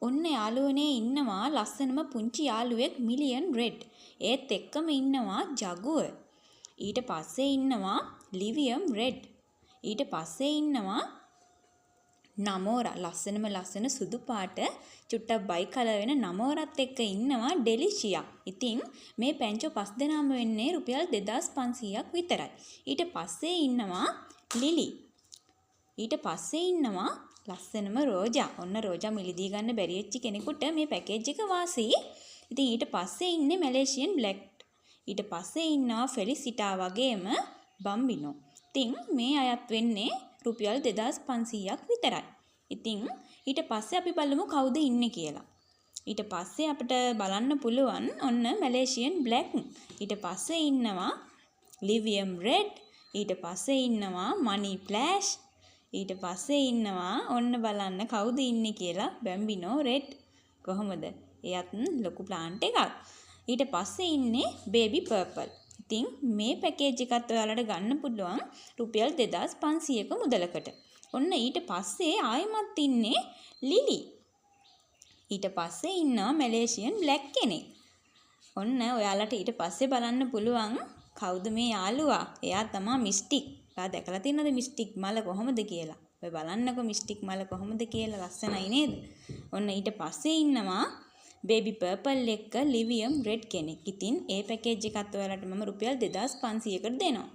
ඔන්න යාළුවනේ ඉන්නවා ලස්සනම පුංචි යාළුවෙක් මිලියන් රෙඩ්. ඒත් එක්කම ඉන්නවා ජගුව. ඊට පස්සේ ඉන්නවා ලිවියම් රෙඩ්. ඊට පස්සේ ඉන්නවා නමෝරා ලස්සන සුදු පාට චුට්ටක් බයි කලර් වෙන නමෝරත් එක්ක ඉන්නවා ඩෙලිෂියා. ඉතින් මේ පැංචෝ 5 දෙනාම වෙන්නේ රුපියල් 2500ක් විතරයි. ඊට පස්සේ ඉන්නවා ලිලි. ඊට පස්සේ ඉන්නවා ලස්සනම රෝජා. ඔන්න රෝජා මිලදී ගන්න බැරි වෙච්ච කෙනෙකුට මේ පැකේජ් එක වාසි. ඉතින් ඊට පස්සේ ඉන්නේ මැලේසියන් බ්ලැක්. ඊට පස්සේ ඉන්නවා ෆෙලිසිටා වගේම බම්බිනෝ. ඉතින් මේ අයත් වෙන්නේ රුපියල් 2500ක් විතරයි. ඉතින් ඊට පස්සේ අපි බලමු කවුද ඉන්නේ කියලා. ඊට පස්සේ අපිට බලන්න පුළුවන් ඔන්න මැලේසියන් බ්ලැක්. ඊට පස්සේ ඉන්නවා ලිවියම් රෙඩ්. ඊට පස්සේ ඉන්නවා මනි ෆ්ලෑෂ්. ඊට පස්සේ ඉන්නවා ඔන්න බලන්න කවුද ඉන්නේ කියලා බැම්බිනෝ රෙඩ්. කොහොමද? එයත් ලොකු ප්ලාන්ට් එකක්. ඊට පස්සේ ඉන්නේ බේබි පර්පල්. ඉතින් මේ පැකේජ් එකත් ඔයාලට ගන්න පුළුවන් රුපියල් 2500ක මුදලකට. ඔන්න ඊට පස්සේ ආයෙමත් ඉන්නේ ලිලි. ඊට පස්සේ ඉන්නවා මැලේසියන් බ්ලැක් කෙනෙක්. ඔන්න ඔයාලට ඊට පස්සේ බලන්න පුළුවන් කවුද මේ යාළුවා? එයා තමයි මිස්ටික්. ඔයා දැකලා තියෙනවද මිස්ටික් මල කොහොමද කියලා? ඔය බලන්නකො මිස්ටික් මල කොහොමද කියලා ලස්සනයි නේද? ඔන්න ඊට පස්සේ ඉන්නවා බේබි පර්පල් එක්ක ලිවියම් රෙඩ් කෙනෙක්. ඉතින් ඒ පැකේජ් එකත් ඔයාලට මම රුපියල් 2500කට දෙනවා.